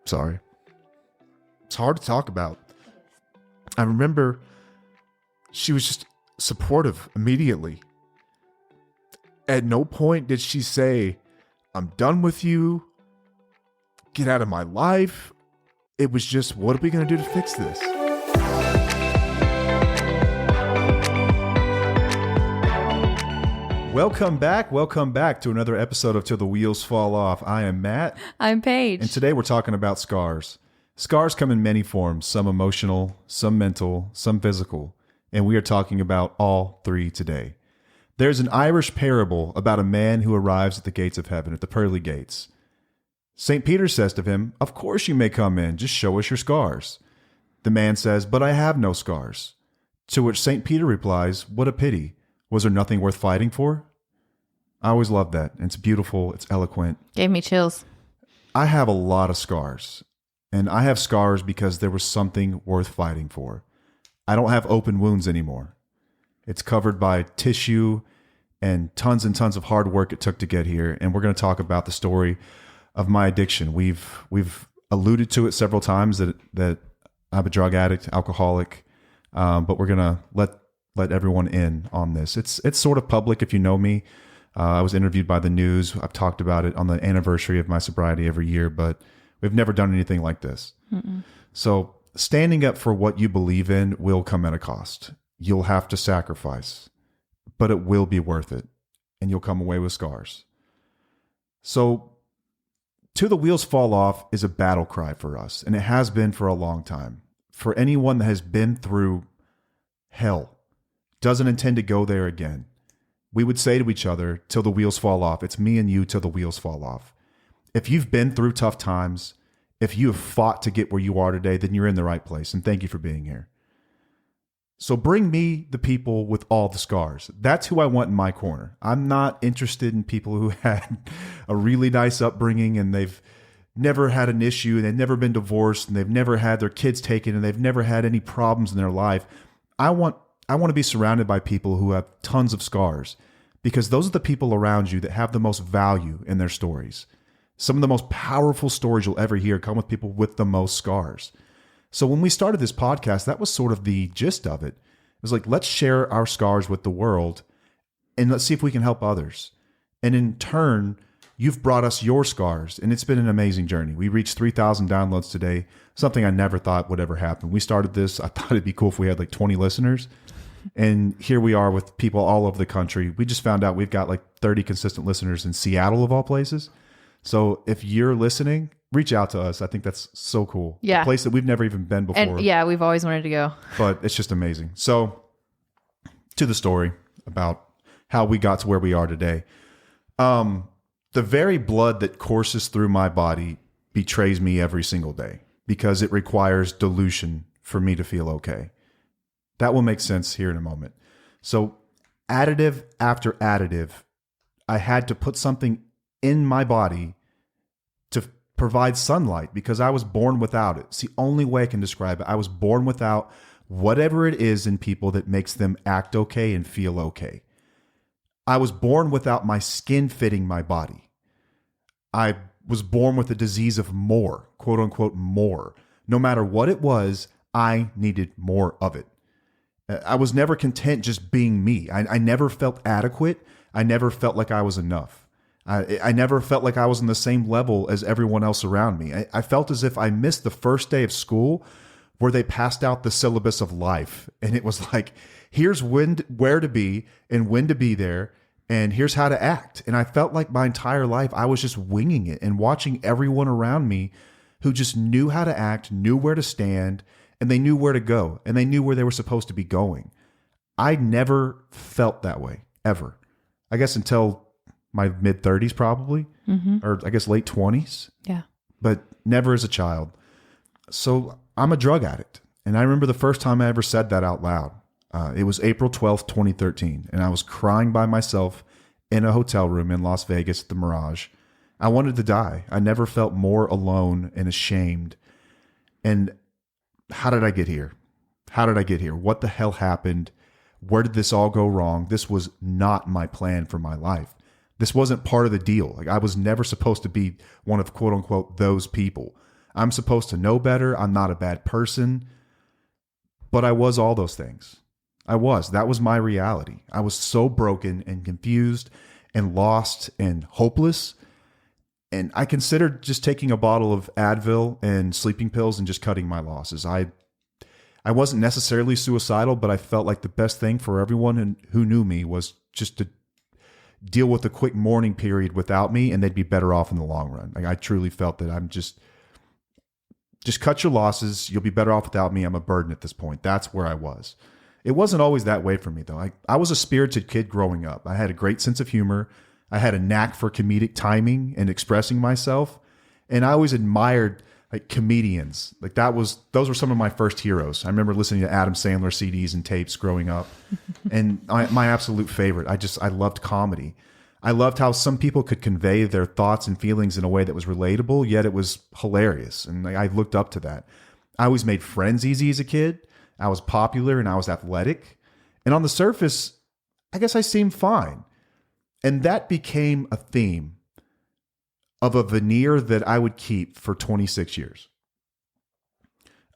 Sorry. It's hard to talk about. I remember she was just supportive immediately. At no point did she say, I'm done with you. Get out of my life. It was just, what are we going to do to fix this? Welcome back to another episode of Till the Wheels Fall Off. I am Matt. I'm Paige. And today we're talking about scars. Scars come in many forms, some emotional, some mental, some physical. And we are talking about all three today. There's an Irish parable about a man who arrives at the gates of heaven, at the pearly gates. St. Peter says to him, of course you may come in, just show us your scars. The man says, but I have no scars. To which St. Peter replies, what a pity. Was there nothing worth fighting for? I always loved that. It's beautiful. It's eloquent. Gave me chills. I have a lot of scars. And I have scars because there was something worth fighting for. I don't have open wounds anymore. It's covered by tissue and tons of hard work it took to get here. And we're going to talk about the story of my addiction. We've alluded to it several times that I'm a drug addict, alcoholic. But we're going to let everyone in on this. It's sort of public if you know me. I was interviewed by the news. I've talked about it on the anniversary of my sobriety every year, but we've never done anything like this. Mm-mm. So standing up for what you believe in will come at a cost. You'll have to sacrifice, but it will be worth it, and you'll come away with scars. So Till the Wheels Fall Off is a battle cry for us, and it has been for a long time. For anyone that has been through hell, doesn't intend to go there again. We would say to each other, till the wheels fall off. It's me and you till the wheels fall off. If you've been through tough times, if you have fought to get where you are today, then you're in the right place. And thank you for being here. So bring me the people with all the scars. That's who I want in my corner. I'm not interested in people who had a really nice upbringing and they've never had an issue and they've never been divorced and they've never had their kids taken and they've never had any problems in their life. I want to be surrounded by people who have tons of scars, because those are the people around you that have the most value in their stories. Some of the most powerful stories you'll ever hear come with people with the most scars. So when we started this podcast, that was sort of the gist of it. It was like, let's share our scars with the world and let's see if we can help others. And in turn, you've brought us your scars, and it's been an amazing journey. We reached 3,000 downloads today, something I never thought would ever happen. We started this, I thought it'd be cool if we had like 20 listeners. And here we are with people all over the country. We just found out we've got like 30 consistent listeners in Seattle of all places. So if you're listening, reach out to us. I think that's so cool. Yeah. A place that we've never even been before. And yeah, we've always wanted to go. But it's just amazing. So to the story about how we got to where we are today. The very blood that courses through my body betrays me every single day because it requires dilution for me to feel okay. That will make sense here in a moment. So additive after additive, I had to put something in my body to provide sunlight because I was born without it. It's the only way I can describe it. I was born without whatever it is in people that makes them act okay and feel okay. I was born without my skin fitting my body. I was born with a disease of more, quote unquote, more. No matter what it was, I needed more of it. I was never content just being me. I never felt adequate. I never felt like I was enough. I never felt like I was on the same level as everyone else around me. I felt as if I missed the first day of school where they passed out the syllabus of life. And it was like, here's where to be and when to be there. And here's how to act. And I felt like my entire life, I was just winging it and watching everyone around me who just knew how to act, knew where to stand, and they knew where to go, and they knew where they were supposed to be going. I never felt that way, ever. I guess until my mid-30s probably, or I guess late 20s. Yeah. But never as a child. So I'm a drug addict. And I remember the first time I ever said that out loud. It was April 12th, 2013, and I was crying by myself in a hotel room in Las Vegas at the Mirage. I wanted to die. I never felt more alone and ashamed. And how did I get here? How did I get here? What the hell happened? Where did this all go wrong? This was not my plan for my life. This wasn't part of the deal. Like, I was never supposed to be one of, quote unquote, those people. I'm supposed to know better. I'm not a bad person. But I was all those things. That was my reality. I was so broken and confused and lost and hopeless. And I considered just taking a bottle of Advil and sleeping pills and just cutting my losses. I wasn't necessarily suicidal, but I felt like the best thing for everyone who knew me was just to deal with a quick mourning period without me, and they'd be better off in the long run. Like, I truly felt that I'm just cut your losses. You'll be better off without me. I'm a burden at this point. That's where I was. It wasn't always that way for me, though. I was a spirited kid growing up. I had a great sense of humor. I had a knack for comedic timing and expressing myself. And I always admired like comedians. Like those were some of my first heroes. I remember listening to Adam Sandler CDs and tapes growing up. And my absolute favorite, I loved comedy. I loved how some people could convey their thoughts and feelings in a way that was relatable, yet it was hilarious. And like, I looked up to that. I always made friends easy as a kid. I was popular and I was athletic. And on the surface, I guess I seemed fine. And that became a theme of a veneer that I would keep for 26 years.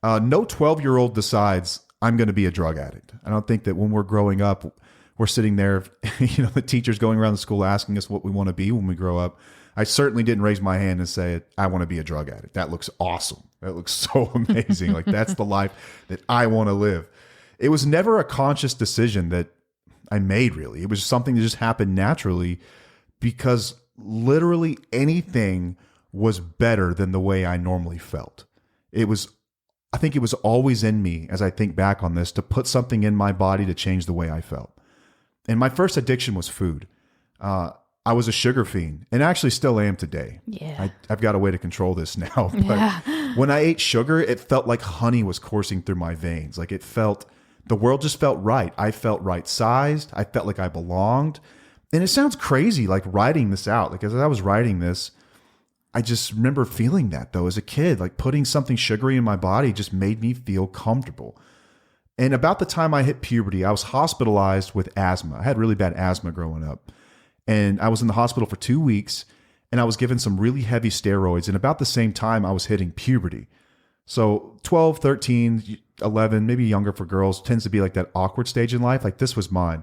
No 12-year-old decides I'm going to be a drug addict. I don't think that when we're growing up, we're sitting there, the teachers going around the school asking us what we want to be when we grow up. I certainly didn't raise my hand and say, I want to be a drug addict. That looks awesome. That looks so amazing. Like, that's the life that I want to live. It was never a conscious decision that I made, really. It was something that just happened naturally because literally anything was better than the way I normally felt. I think it was always in me, as I think back on this, to put something in my body to change the way I felt. And my first addiction was food. I was a sugar fiend, and actually still am today. Yeah. I've got a way to control this now. But when I ate sugar, it felt like honey was coursing through my veins. Like the world just felt right. I felt right-sized. I felt like I belonged. And it sounds crazy, like writing this out. Like as I was writing this, I just remember feeling that though as a kid, like putting something sugary in my body just made me feel comfortable. And about the time I hit puberty, I was hospitalized with asthma. I had really bad asthma growing up. And I was in the hospital for 2 weeks, and I was given some really heavy steroids. And about the same time, I was hitting puberty. So 12, 13, 11, maybe younger for girls, tends to be like that awkward stage in life. Like this was mine.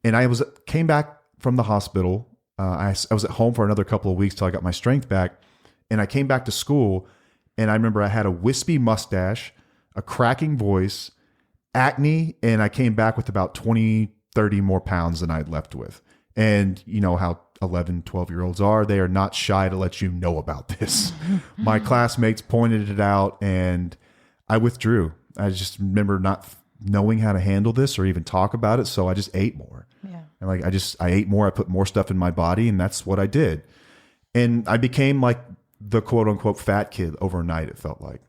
And I came back from the hospital. I was at home for another couple of weeks till I got my strength back. And I came back to school, and I remember I had a wispy mustache, a cracking voice, acne, and I came back with about 20, 30 more pounds than I'd left with. And you know how 11, 12-year-olds are. They are not shy to let you know about this. My classmates pointed it out, and I withdrew. I just remember not knowing how to handle this or even talk about it, so I just ate more. Yeah. And like I ate more. I put more stuff in my body, and that's what I did. And I became like the quote-unquote fat kid overnight, it felt like.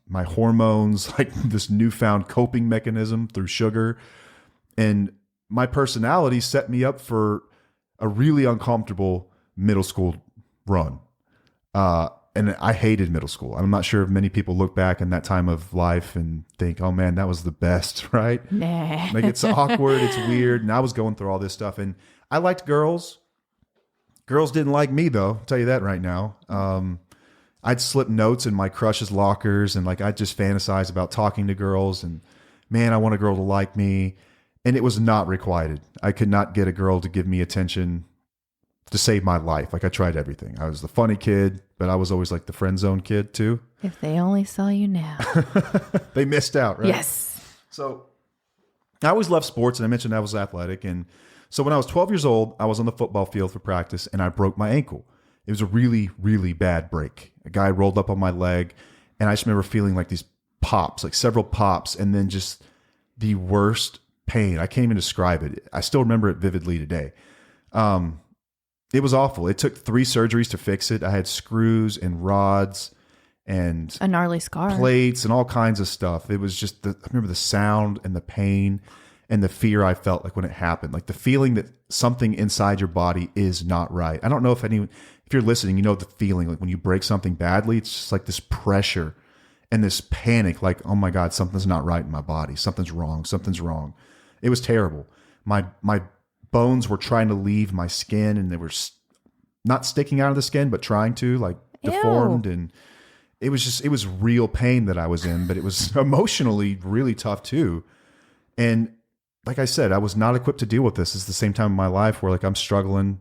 My hormones, like this newfound coping mechanism through sugar. And my personality set me up for a really uncomfortable middle school run. And I hated middle school. I'm not sure if many people look back in that time of life and think, oh man, that was the best, right? Nah. Like it's awkward, it's weird. And I was going through all this stuff. And I liked girls. Girls didn't like me though, I'll tell you that right now. I'd slip notes in my crush's lockers, and like I'd just fantasize about talking to girls, and man, I want a girl to like me. And it was not requited. I could not get a girl to give me attention to save my life. Like I tried everything. I was the funny kid, but I was always like the friend zone kid too. If they only saw you now. They missed out, right? Yes. So I always loved sports, and I mentioned I was athletic. And so when I was 12 years old, I was on the football field for practice, and I broke my ankle. It was a really, really bad break. A guy rolled up on my leg, and I just remember feeling like these pops, like several pops, and then just the worst pain. I can't even describe it. I still remember it vividly today. It was awful. It took 3 surgeries to fix it. I had screws and rods and A gnarly scar. plates and all kinds of stuff. It was just I remember the sound and the pain and the fear I felt like when it happened, like the feeling that something inside your body is not right. I don't know if you're listening, you know the feeling like when you break something badly, it's just like this pressure and this panic, like, oh my God, something's not right in my body. Something's wrong. Something's wrong. It was terrible. My bones were trying to leave my skin, and they were not sticking out of the skin, but trying to, like, Ew. deformed. And it was real pain that I was in, but it was emotionally really tough too. And like I said, I was not equipped to deal with this. It's the same time in my life where like I'm struggling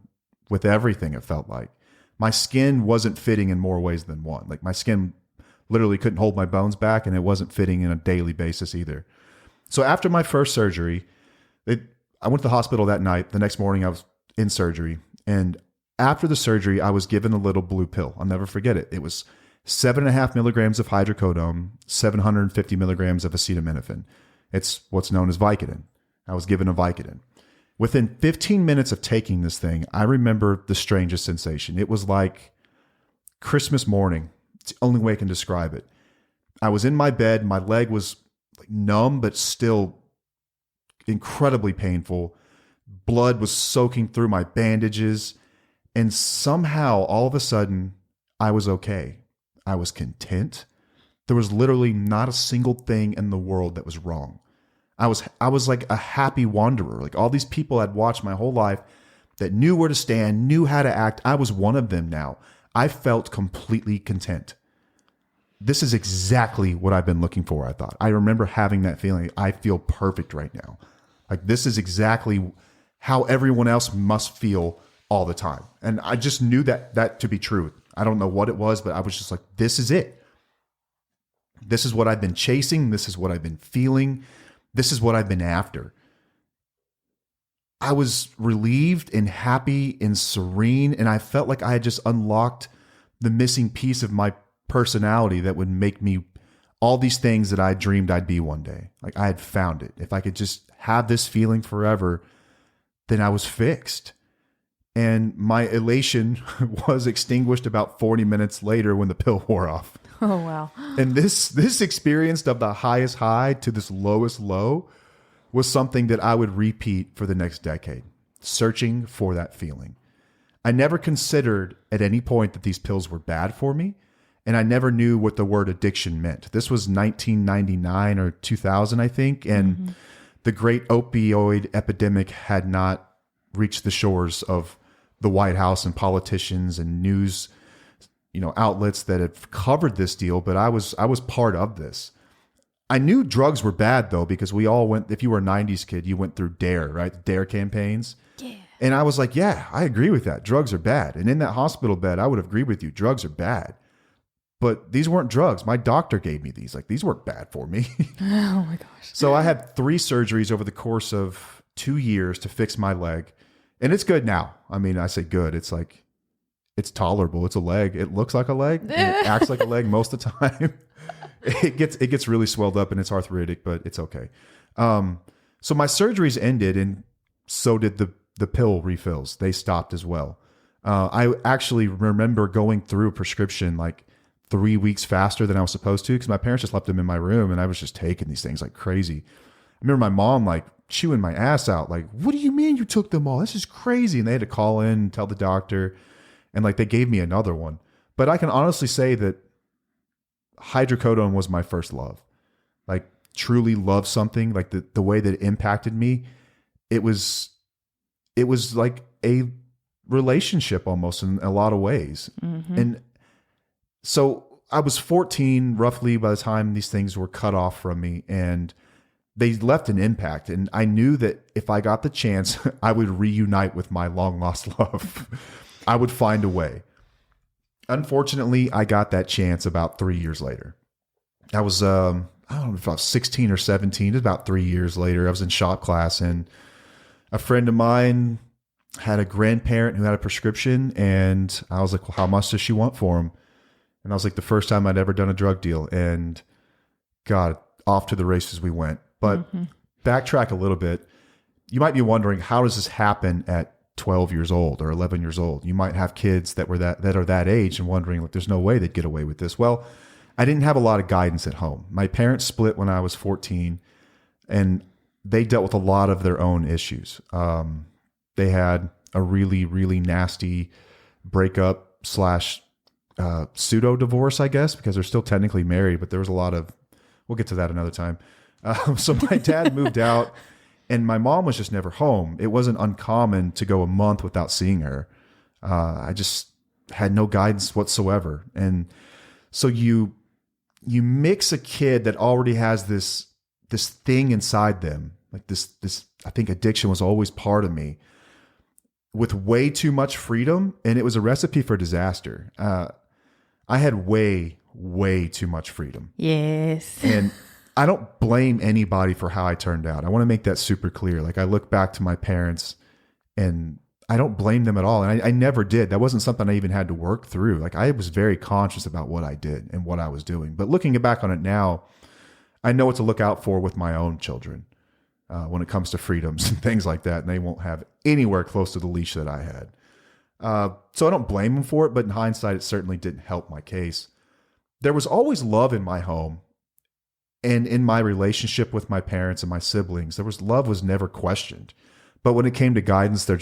with everything. It felt like my skin wasn't fitting in more ways than one. Like my skin literally couldn't hold my bones back, and it wasn't fitting in a daily basis either. So after my first surgery, I went to the hospital that night. The next morning I was in surgery. And after the surgery, I was given a little blue pill. I'll never forget it. It was 7.5 milligrams of hydrocodone, 750 milligrams of acetaminophen. It's what's known as Vicodin. I was given a Vicodin. Within 15 minutes of taking this thing, I remember the strangest sensation. It was like Christmas morning. It's the only way I can describe it. I was in my bed. My leg was like numb, but still incredibly painful. Blood was soaking through my bandages. And somehow, all of a sudden, I was okay. I was content. There was literally not a single thing in the world that was wrong. I was like a happy wanderer. Like all these people I'd watched my whole life that knew where to stand, knew how to act. I was one of them now. I felt completely content. This is exactly what I've been looking for, I thought. I remember having that feeling. I feel perfect right now. Like this is exactly how everyone else must feel all the time. And I just knew that to be true. I don't know what it was, but I was just like, this is it. This is what I've been chasing. This is what I've been feeling. This is what I've been after. I was relieved and happy and serene, and I felt like I had just unlocked the missing piece of my personality that would make me all these things that I dreamed I'd be one day. Like I had found it. If I could just have this feeling forever, then I was fixed. And my elation was extinguished about 40 minutes later when the pill wore off. Oh, wow. And this experience of the highest high to this lowest low was something that I would repeat for the next decade, searching for that feeling. I never considered at any point that these pills were bad for me, and I never knew what the word addiction meant. This was 1999 or 2000, I think, and the great opioid epidemic had not reached the shores of the White House and politicians and news, outlets that have covered this deal, but I was part of this. I knew drugs were bad though, because we all went, if you were a 90s kid, you went through DARE, right? The DARE campaigns. Yeah. And I was like, yeah, I agree with that. Drugs are bad. And in that hospital bed, I would agree with you. Drugs are bad. But these weren't drugs. My doctor gave me these. Like, these weren't bad for me. Oh my gosh. So I had 3 surgeries over the course of 2 years to fix my leg. And it's good now. I mean, I say good. It's like, it's tolerable. It's a leg. It looks like a leg. And it acts like a leg most of the time. It gets really swelled up and it's arthritic, but it's okay. So my surgeries ended, and so did the pill refills. They stopped as well. I actually remember going through a prescription like 3 weeks faster than I was supposed to, because my parents just left them in my room, and I was just taking these things like crazy. I remember my mom like chewing my ass out, like, "What do you mean you took them all? This is crazy." And they had to call in and tell the doctor, and like they gave me another one. But I can honestly say that hydrocodone was my first love. Like, truly love something, like the way that it impacted me. It was like a relationship almost in a lot of ways. Mm-hmm. And so I was 14 roughly by the time these things were cut off from me, and they left an impact. And I knew that if I got the chance, I would reunite with my long lost love. I would find a way. Unfortunately, I got that chance about 3 years later. I was, I don't know if I was 16 or 17, it was about 3 years later. I was in shop class, and a friend of mine had a grandparent who had a prescription, and I was like, well, how much does she want for him? And I was like, the first time I'd ever done a drug deal, and God, off to the races we went. But backtrack a little bit. You might be wondering, how does this happen at 12 years old or 11 years old? You might have kids that are that age and wondering, like, there's no way they'd get away with this. Well, I didn't have a lot of guidance at home. My parents split when I was 14, and they dealt with a lot of their own issues. They had a really, really nasty breakup / pseudo divorce, I guess, because they're still technically married, but there was a lot of, we'll get to that another time. So my dad moved out, and my mom was just never home. It wasn't uncommon to go a month without seeing her. I just had no guidance whatsoever. And So you mix a kid that already has this thing inside them, like this I think addiction was always part of me, with way too much freedom, and it was a recipe for disaster. I had way too much freedom. Yes. And I don't blame anybody for how I turned out. I want to make that super clear. Like, I look back to my parents and I don't blame them at all. And I never did. That wasn't something I even had to work through. Like, I was very conscious about what I did and what I was doing. But looking back on it now, I know what to look out for with my own children when it comes to freedoms and things like that. And they won't have anywhere close to the leash that I had. So I don't blame them for it. But in hindsight, it certainly didn't help my case. There was always love in my home. And in my relationship with my parents and my siblings, love was never questioned. But when it came to guidance, there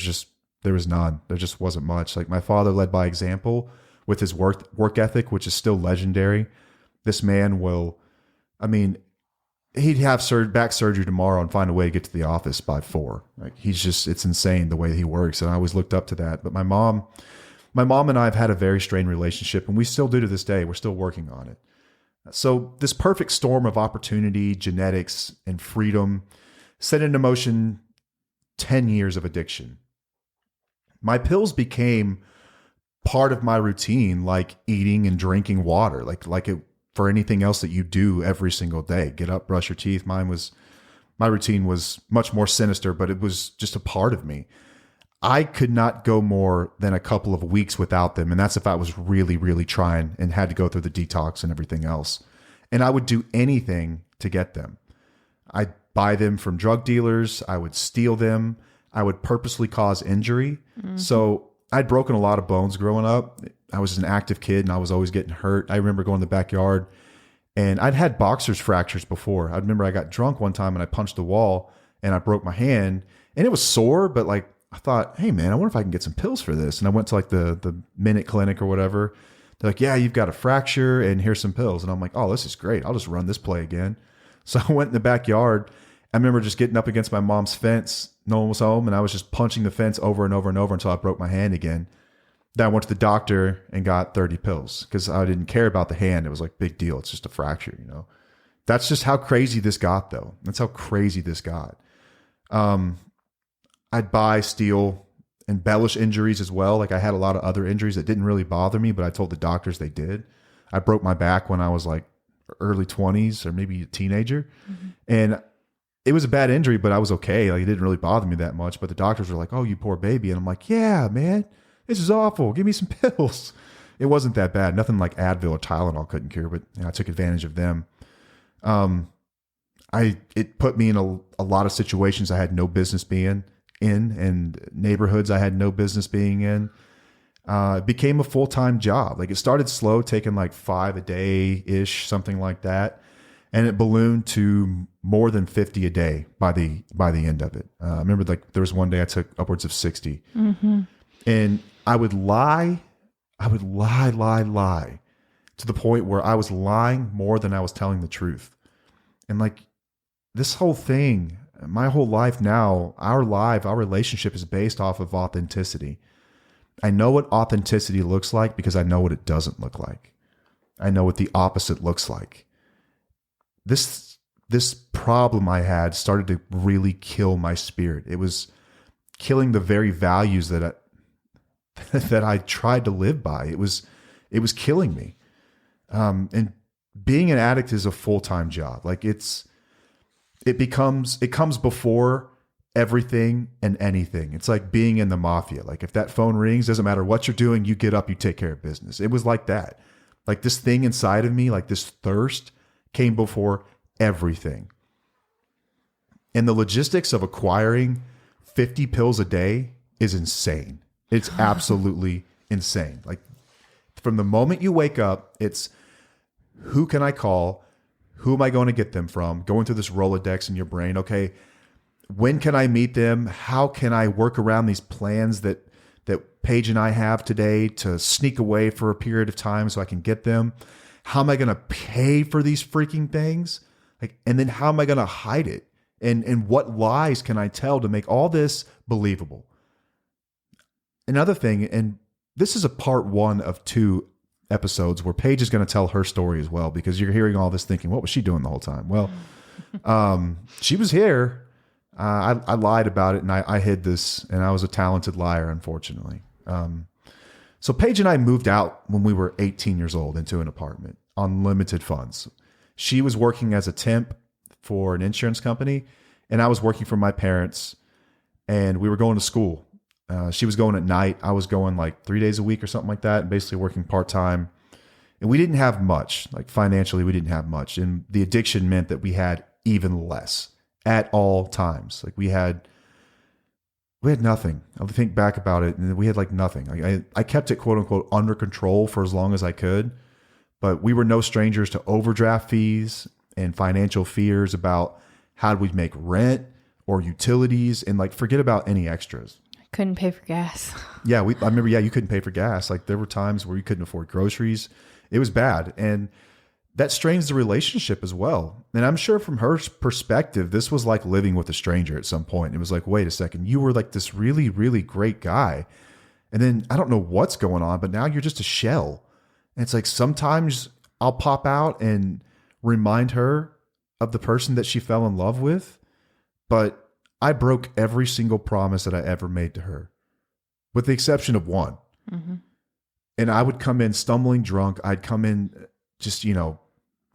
was none. There just wasn't much. Like, my father led by example with his work ethic, which is still legendary. This man he'd have back surgery tomorrow and find a way to get to the office by 4. Like, it's insane the way he works. And I always looked up to that. But my mom and I have had a very strained relationship, and we still do to this day. We're still working on it. So this perfect storm of opportunity, genetics, and freedom set into motion 10 years of addiction. My pills became part of my routine, like eating and drinking water, for anything else that you do every single day. Get up, brush your teeth. My routine was much more sinister, but it was just a part of me. I could not go more than a couple of weeks without them. And that's if I was really, really trying and had to go through the detox and everything else. And I would do anything to get them. I'd buy them from drug dealers. I would steal them. I would purposely cause injury. Mm-hmm. So I'd broken a lot of bones growing up. I was an active kid and I was always getting hurt. I remember going to the backyard and I'd had boxer's fractures before. I remember I got drunk one time and I punched the wall and I broke my hand and it was sore, but I thought, hey man, I wonder if I can get some pills for this. And I went to the Minute Clinic or whatever. They're like, yeah, you've got a fracture and here's some pills. And I'm like, oh, this is great. I'll just run this play again. So I went in the backyard. I remember just getting up against my mom's fence. No one was home. And I was just punching the fence over and over and over until I broke my hand again. Then I went to the doctor and got 30 pills because I didn't care about the hand. It was like, big deal. It's just a fracture, That's just how crazy this got, though. That's how crazy this got. I'd buy, steal, embellish injuries as well. Like, I had a lot of other injuries that didn't really bother me, but I told the doctors they did. I broke my back when I was early 20s or maybe a teenager. Mm-hmm. And it was a bad injury, but I was okay. It didn't really bother me that much. But the doctors were like, oh, you poor baby. And I'm like, yeah, man, this is awful. Give me some pills. It wasn't that bad. Nothing like Advil or Tylenol couldn't cure, but I took advantage of them. It put me in a lot of situations I had no business being in and neighborhoods I had no business being in. It became a full-time job. It started slow, taking 5 a day-ish, something like that. And it ballooned to more than 50 a day by the end of it. I remember there was one day I took upwards of 60. Mm-hmm. And I would lie to the point where I was lying more than I was telling the truth. And this whole thing, my whole life now, our relationship is based off of authenticity. I know what authenticity looks like because I know what it doesn't look like. I know what the opposite looks like. This problem I had started to really kill my spirit. It was killing the very values that I tried to live by. It was killing me. And being an addict is a full-time job. It comes before everything and anything. It's like being in the mafia. If that phone rings, doesn't matter what you're doing, you get up, you take care of business. It was like that. This thing inside of me, this thirst came before everything. And the logistics of acquiring 50 pills a day is insane. It's absolutely insane. From the moment you wake up, it's who can I call? Who am I going to get them from? Going through this Rolodex in your brain. Okay, when can I meet them? How can I work around these plans that Paige and I have today to sneak away for a period of time so I can get them? How am I going to pay for these freaking things? And then how am I going to hide it? And what lies can I tell to make all this believable? Another thing, and this is a part 1 of 2 episodes where Paige is going to tell her story as well, because you're hearing all this thinking, what was she doing the whole time? Well, she was here. I lied about it, and I hid this, and I was a talented liar, unfortunately. So Paige and I moved out when we were 18 years old into an apartment on limited funds. She was working as a temp for an insurance company, and I was working for my parents, and we were going to school. She was going at night. I was going like 3 days a week or something like that, and basically working part-time. And we didn't have much, like financially, we didn't have much. And the addiction meant that we had even less at all times. Like we had nothing. I think back about it, and we had like nothing. I kept it quote unquote under control for as long as I could, but we were no strangers to overdraft fees and financial fears about how do we make rent or utilities, and like forget about any extras. Couldn't pay for gas. Yeah, I remember. Yeah, you couldn't pay for gas. Like there were times where you couldn't afford groceries. It was bad, and that strains the relationship as well. And I'm sure from her perspective, this was like living with a stranger at some point. It was like, wait a second, you were like this really, really great guy, and then I don't know what's going on, but now you're just a shell. And it's like sometimes I'll pop out and remind her of the person that she fell in love with, but I broke every single promise that I ever made to her, with the exception of one. Mm-hmm. And I would come in stumbling drunk. I'd come in just,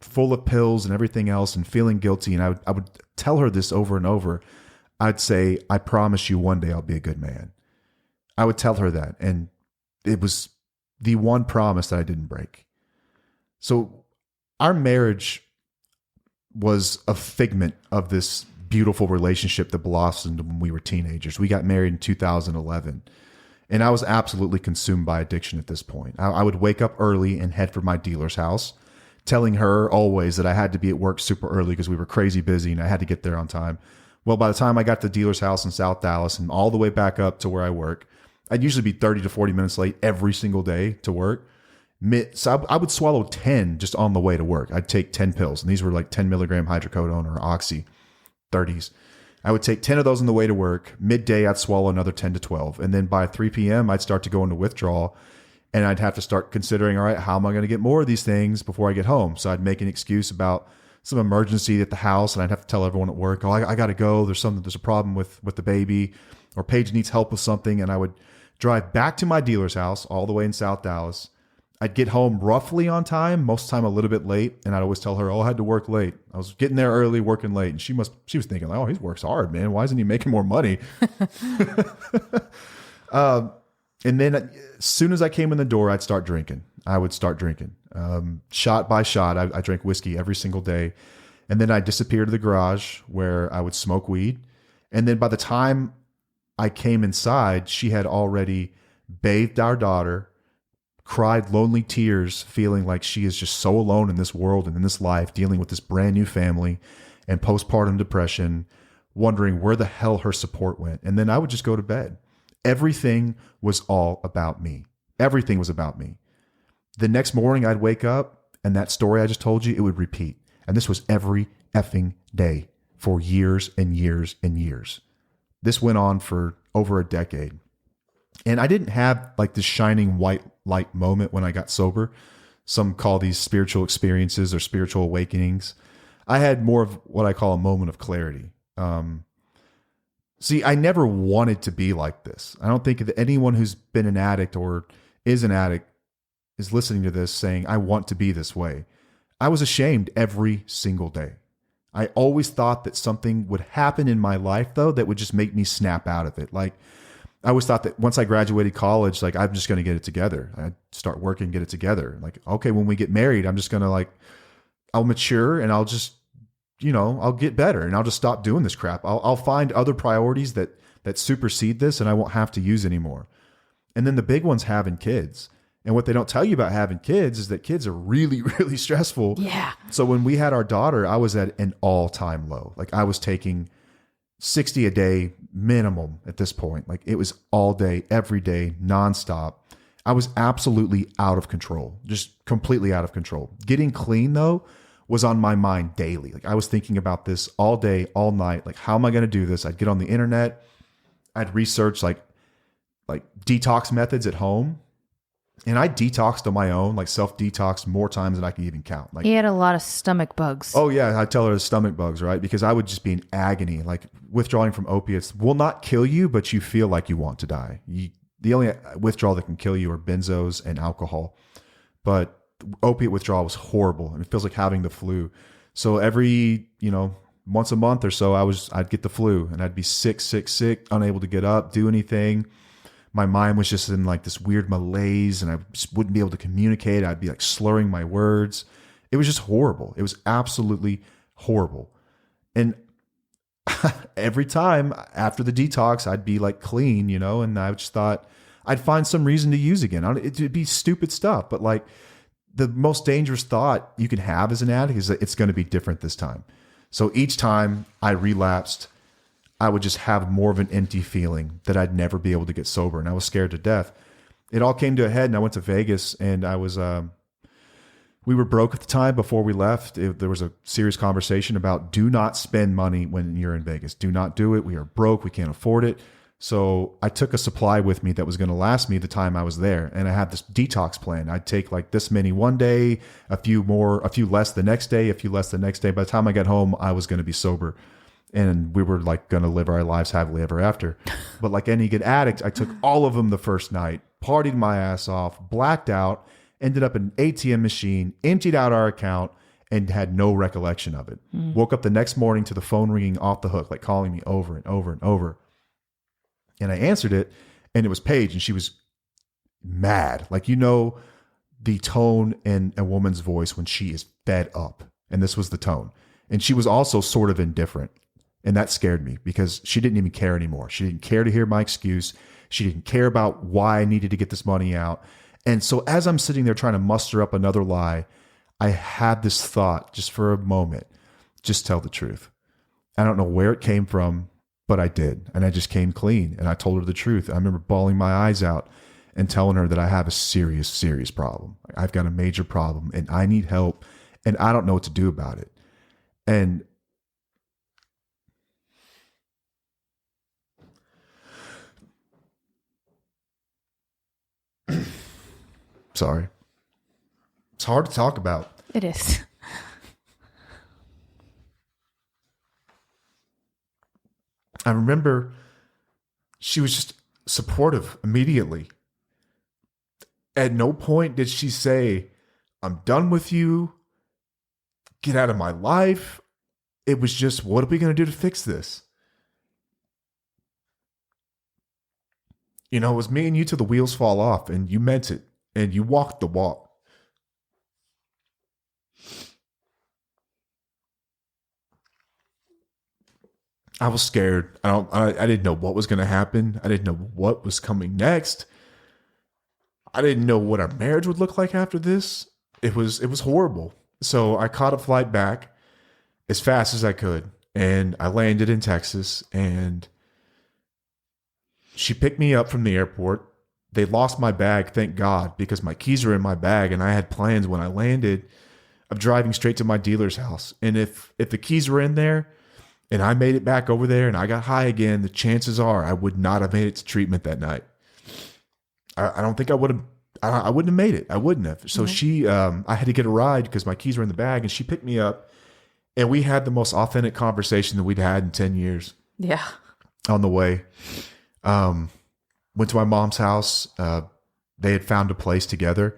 full of pills and everything else and feeling guilty. And I would tell her this over and over. I'd say, I promise you one day I'll be a good man. I would tell her that. And it was the one promise that I didn't break. So our marriage was a figment of this beautiful relationship that blossomed when we were teenagers. We got married in 2011, and I was absolutely consumed by addiction at this point. I would wake up early and head for my dealer's house, telling her always that I had to be at work super early because we were crazy busy and I had to get there on time. Well, by the time I got to the dealer's house in South Dallas and all the way back up to where I work, I'd usually be 30 to 40 minutes late every single day to work. So I would swallow 10 just on the way to work. I'd take 10 pills, and these were like 10 milligram hydrocodone or oxy. 30s. I would take 10 of those on the way to work. Midday, I'd swallow another 10 to 12. And then by 3 p.m., I'd start to go into withdrawal, and I'd have to start considering, all right, how am I going to get more of these things before I get home? So I'd make an excuse about some emergency at the house, and I'd have to tell everyone at work, oh, I got to go. There's a problem with the baby, or Paige needs help with something. And I would drive back to my dealer's house all the way in South Dallas. I'd get home roughly on time, most of the time a little bit late, and I'd always tell her, oh, I had to work late. I was getting there early, working late, and she was thinking, like, oh, he works hard, man. Why isn't he making more money? And then as soon as I came in the door, I'd start drinking. I would start drinking. Shot by shot, I drank whiskey every single day. And then I'd disappear to the garage where I would smoke weed. And then by the time I came inside, she had already bathed our daughter, cried lonely tears, feeling like she is just so alone in this world and in this life, dealing with this brand new family and postpartum depression, wondering where the hell her support went. And then I would just go to bed. Everything was all about me. Everything was about me. The next morning I'd wake up, and that story I just told you, it would repeat. And this was every effing day for years and years and years. This went on for over a decade. And I didn't have like this shining white light moment when I got sober. Some call these spiritual experiences or spiritual awakenings. I had more of what I call a moment of clarity. See, I never wanted to be like this. I don't think that anyone who's been an addict or is an addict is listening to this saying, I want to be this way. I was ashamed every single day. I always thought that something would happen in my life, though, that would just make me snap out of it. Like, I always thought that once I graduated college, like, I'm just going to get it together. I'd start working, get it together. Like, okay, when we get married, I'm just going to I'll mature and I'll just, I'll get better and I'll just stop doing this crap. I'll find other priorities that supersede this and I won't have to use anymore. And then the big one's having kids. And what they don't tell you about having kids is that kids are really, really stressful. Yeah. So when we had our daughter, I was at an all-time low. Like, I was taking 60 a day minimum at this point. Like, it was all day, every day, nonstop. I was absolutely out of control, just completely out of control. Getting clean, though, was on my mind daily. Like, I was thinking about this all day, all night. Like, how am I going to do this? I'd get on the internet. I'd research like detox methods at home. And I detoxed on my own, like self-detoxed more times than I can even count. Like, He had a lot of stomach bugs. oh yeah, I tell her the stomach bugs, right? Because I would just be in agony. Like withdrawing from opiates will not kill you, but you feel like you want to die. The only withdrawal that can kill you are benzos and alcohol. But opiate withdrawal was horrible, and it feels like having the flu. So every, once a month or so, I'd get the flu, and I'd be sick, unable to get up, do anything. My mind was just in like this weird malaise, and I just wouldn't be able to communicate. I'd be like slurring my words. It was just horrible. It was absolutely horrible. And every time after the detox, I'd be like clean, and I just thought I'd find some reason to use again. It'd be stupid stuff, but like the most dangerous thought you can have as an addict is that it's going to be different this time. So each time I relapsed, I would just have more of an empty feeling that I'd never be able to get sober. And I was scared to death. It all came to a head, and I went to Vegas, and we were broke at the time before we left. There was a serious conversation about do not spend money when you're in Vegas. Do not do it. We are broke. We can't afford it. So I took a supply with me that was going to last me the time I was there. And I had this detox plan. I'd take like this many one day, a few less the next day, a few less the next day. By the time I got home, I was going to be sober. And we were like going to live our lives happily ever after. But like any good addict, I took all of them the first night, partied my ass off, blacked out, ended up in an ATM machine, emptied out our account, and had no recollection of it. Woke up the next morning to the phone ringing off the hook, like calling me over and over and over. And I answered it, and it was Paige, and she was mad. Like, the tone in a woman's voice when she is fed up. And this was the tone. And she was also sort of indifferent. And that scared me because she didn't even care anymore. She didn't care to hear my excuse. She didn't care about why I needed to get this money out. And so as I'm sitting there trying to muster up another lie, I had this thought just for a moment, just tell the truth. I don't know where it came from, but I did. And I just came clean and I told her the truth. I remember bawling my eyes out and telling her that I have a serious, serious problem. I've got a major problem and I need help and I don't know what to do about it. And sorry. It's hard to talk about. It is. I remember she was just supportive immediately. At no point did she say, I'm done with you. Get out of my life. It was just, what are we going to do to fix this? It was me and you till the wheels fall off, and you meant it, and you walked the walk. I was scared. I didn't know what was going to happen. I didn't know what was coming next. I didn't know what our marriage would look like after this. It was horrible. So I caught a flight back as fast as I could, and I landed in Texas, and she picked me up from the airport. They lost my bag, thank God, because my keys were in my bag, and I had plans when I landed of driving straight to my dealer's house. And if the keys were in there and I made it back over there and I got high again, the chances are I would not have made it to treatment that night. I don't think I would have. I wouldn't have made it. I wouldn't have. So she, I had to get a ride because my keys were in the bag, and she picked me up, and we had the most authentic conversation that we'd had in 10 years. Yeah. On the way, went to my mom's house. They had found a place together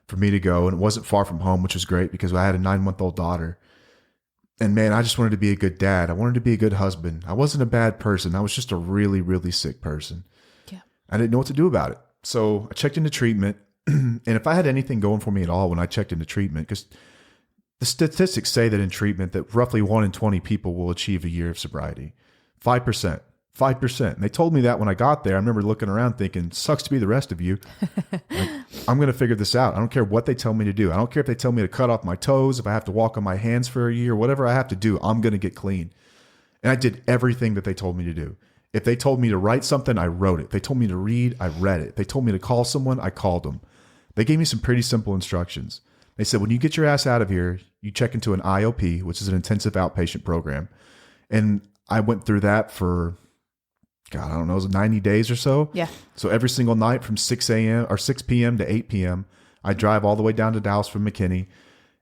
for me to go, and it wasn't far from home, which was great because I had a 9-month-old daughter. And man, I just wanted to be a good dad. I wanted to be a good husband. I wasn't a bad person. I was just a really, really sick person. Yeah. I didn't know what to do about it. So I checked into treatment. And if I had anything going for me at all when I checked into treatment, because the statistics say that in treatment that roughly 1 in 20 people will achieve a year of sobriety. 5%. 5%. And they told me that when I got there. I remember looking around thinking, sucks to be the rest of you. Like, I'm going to figure this out. I don't care what they tell me to do. I don't care if they tell me to cut off my toes, if I have to walk on my hands for a year, whatever I have to do, I'm going to get clean. And I did everything that they told me to do. If they told me to write something, I wrote it. If they told me to read, I read it. If they told me to call someone, I called them. They gave me some pretty simple instructions. They said, when you get your ass out of here, you check into an IOP, which is an intensive outpatient program. And I went through that for God, I don't know, it was 90 days or so. Yeah. So every single night from 6 a.m. or 6 p.m. to 8 p.m., I'd drive all the way down to Dallas from McKinney,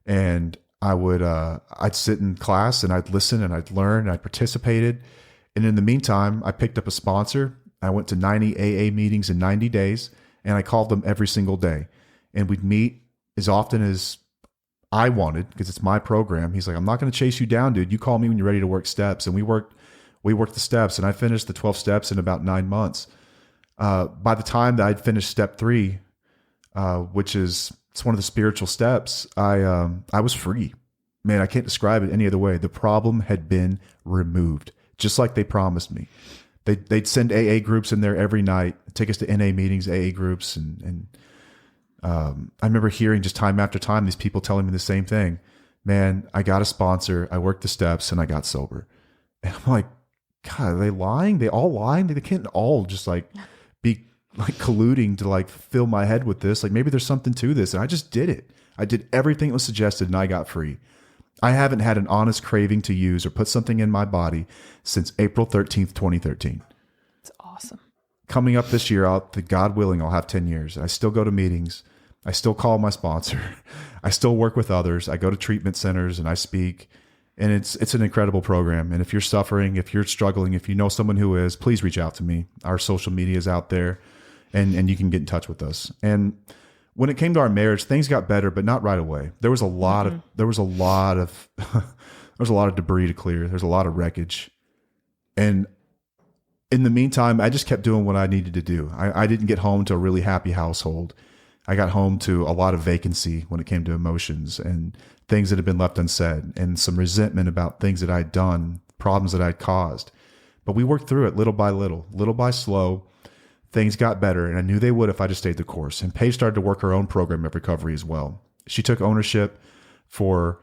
and I'd sit in class and I'd listen and I'd learn and I participated. And in the meantime, I picked up a sponsor. I went to 90 AA meetings in 90 days, and I called them every single day. And we'd meet as often as I wanted, because it's my program. He's like, I'm not going to chase you down, dude. You call me when you're ready to work steps. And we worked the steps, and I finished the 12 steps in about 9 months. By the time that I'd finished step 3, which is, it's one of the spiritual steps, I was free. Man, I can't describe it any other way. The problem had been removed, just like they promised me. They'd send AA groups in there every night, take us to NA meetings, AA groups. And I remember hearing just time after time, these people telling me the same thing. Man, I got a sponsor, I worked the steps, and I got sober. And I'm like, God, are they lying? They all lying? They can't all just like be like colluding to like fill my head with this. Like maybe there's something to this. And I just did it. I did everything that was suggested, and I got free. I haven't had an honest craving to use or put something in my body since April 13th, 2013. It's awesome. Coming up this year, God willing, I'll have 10 years. I still go to meetings. I still call my sponsor. I still work with others. I go to treatment centers and I speak. And it's an incredible program. And if you're suffering, if you're struggling, if you know someone who is, please reach out to me. Our social media is out there, and you can get in touch with us. And when it came to our marriage, things got better, but not right away. There was a lot of there was a lot of debris to clear. There's a lot of wreckage. And in the meantime, I just kept doing what I needed to do. I didn't get home to a really happy household. I got home to a lot of vacancy when it came to emotions and things that had been left unsaid, and some resentment about things that I'd done, problems that I'd caused. But we worked through it little by slow. Things got better, and I knew they would if I just stayed the course. And Paige started to work her own program of recovery as well. She took ownership for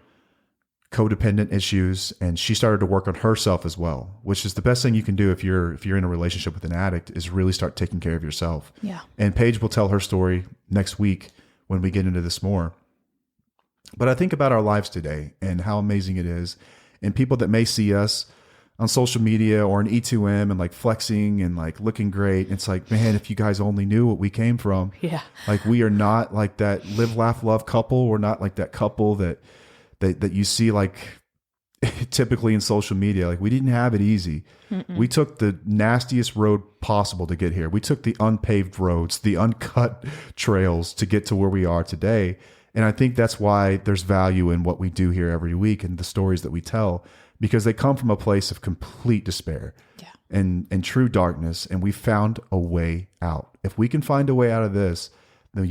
codependent issues, and she started to work on herself as well, which is the best thing you can do if you're in a relationship with an addict, is really start taking care of yourself. Yeah. And Paige will tell her story next week when we get into this more. But I think about our lives today and how amazing it is, and people that may see us on social media or in E2M and like flexing and like looking great. It's like, man, if you guys only knew what we came from. Yeah. Like we are not like that live, laugh, love couple. We're not like that couple that you see like typically in social media. Like we didn't have it easy. Mm-mm. We took the nastiest road possible to get here. We took the unpaved roads, the uncut trails to get to where we are today. And I think that's why there's value in what we do here every week and the stories that we tell, because they come from a place of complete despair and true darkness. And we found a way out. If we can find a way out of this, then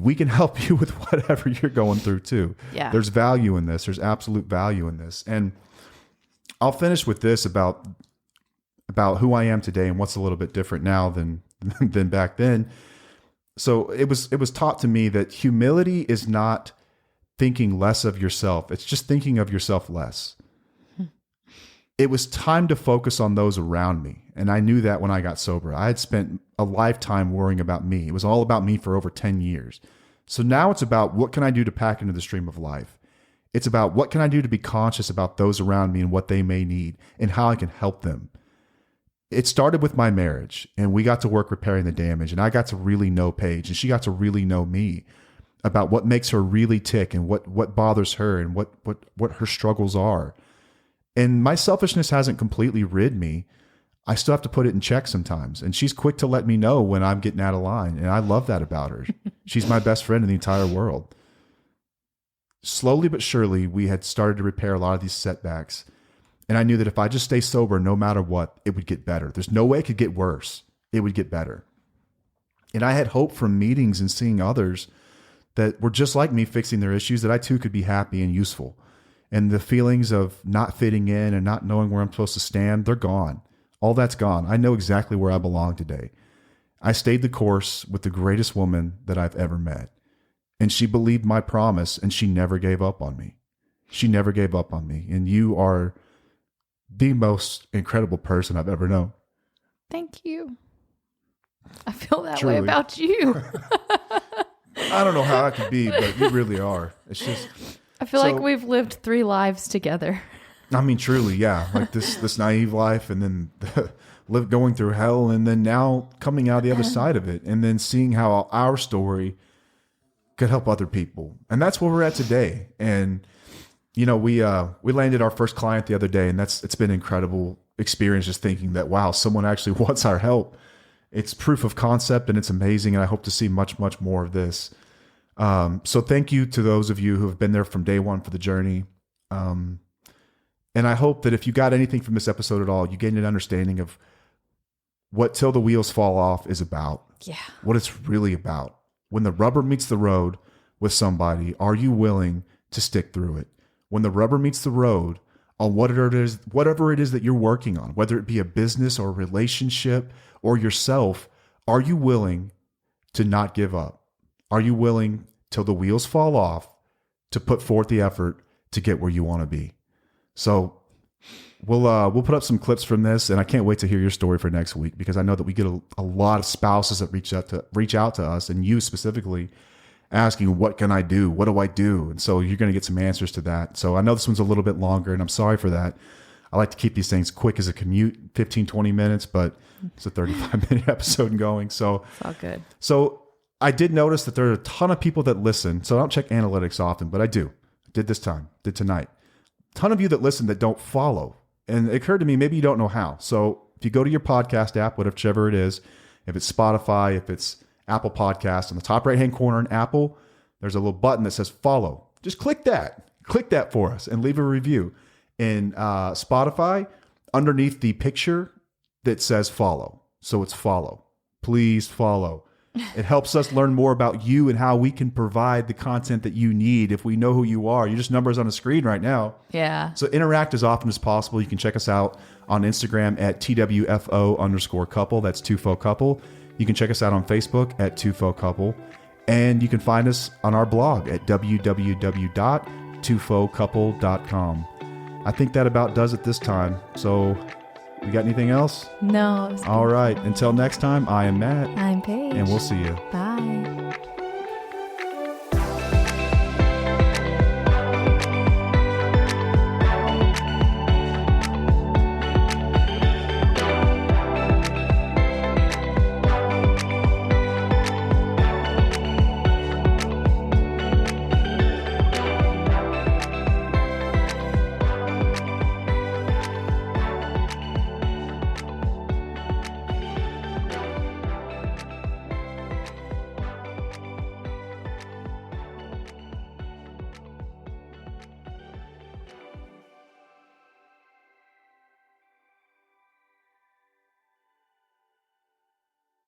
we can help you with whatever you're going through too. Yeah. There's value in this. There's absolute value in this. And I'll finish with this about who I am today and what's a little bit different now than back then. So it was taught to me that humility is not thinking less of yourself. It's just thinking of yourself less. It was time to focus on those around me. And I knew that when I got sober. I had spent a lifetime worrying about me. It was all about me for over 10 years. So now it's about what can I do to pack into the stream of life? It's about what can I do to be conscious about those around me and what they may need and how I can help them. It started with my marriage, and we got to work repairing the damage, and I got to really know Paige, and she got to really know me about what makes her really tick and what bothers her and what her struggles are. And my selfishness hasn't completely rid me. I still have to put it in check sometimes, and she's quick to let me know when I'm getting out of line, and I love that about her. She's my best friend in the entire world. Slowly but surely, we had started to repair a lot of these setbacks. And I knew that if I just stay sober, no matter what, it would get better. There's no way it could get worse. It would get better. And I had hope from meetings and seeing others that were just like me fixing their issues, that I too could be happy and useful. And the feelings of not fitting in and not knowing where I'm supposed to stand, they're gone. All that's gone. I know exactly where I belong today. I stayed the course with the greatest woman that I've ever met. And she believed my promise, and she never gave up on me. She never gave up on me. And you are the most incredible person I've ever known. Thank you. I feel that Truly. way about you. I don't know how I could be, but you really are. It's just... I feel like we've lived 3 lives together. I mean, truly, yeah. Like this naive life, and then going through hell, and then now coming out the other side of it, and then seeing how our story could help other people. And that's where we're at today. And we landed our first client the other day, and it's been an incredible experience just thinking that, wow, someone actually wants our help. It's proof of concept, and it's amazing. And I hope to see much, much more of this. So thank you to those of you who have been there from day one for the journey. And I hope that if you got anything from this episode at all, you gain an understanding of what Till the Wheels Fall Off is about. Yeah. What it's really about. When the rubber meets the road with somebody, are you willing to stick through it? When the rubber meets the road on whatever it is that you're working on, whether it be a business or a relationship or yourself, are you willing to not give up? Are you willing, till the wheels fall off, to put forth the effort to get where you want to be? So we'll put up some clips from this, and I can't wait to hear your story for next week, because I know that we get a lot of spouses that reach out to us, and you specifically, asking, what can I do? What do I do? And so you're going to get some answers to that. So I know this one's a little bit longer, and I'm sorry for that. I like to keep these things quick as a commute, 15, 20 minutes, but it's a 35-minute episode going. So It's all good. So I did notice that there are a ton of people that listen. So I don't check analytics often, but I do. I did this time, did tonight. A ton of you that listen that don't follow. And it occurred to me, maybe you don't know how. So if you go to your podcast app, whichever it is, if it's Spotify, if it's Apple Podcasts, on the top right-hand corner in Apple, there's a little button that says follow. Just click that. Click that for us and leave a review. In Spotify, underneath the picture that says follow. So it's follow. Please follow. It helps us learn more about you and how we can provide the content that you need if we know who you are. You're just numbers on a screen right now. Yeah. So interact as often as possible. You can check us out on Instagram at TWFO_couple. That's Tufo Couple. You can check us out on Facebook at Tufo Couple. And you can find us on our blog at www.tufocouple.com. I think that about does it this time. So we got anything else? No. All right. Until next time, I am Matt. I'm Paige. And we'll see you. Bye.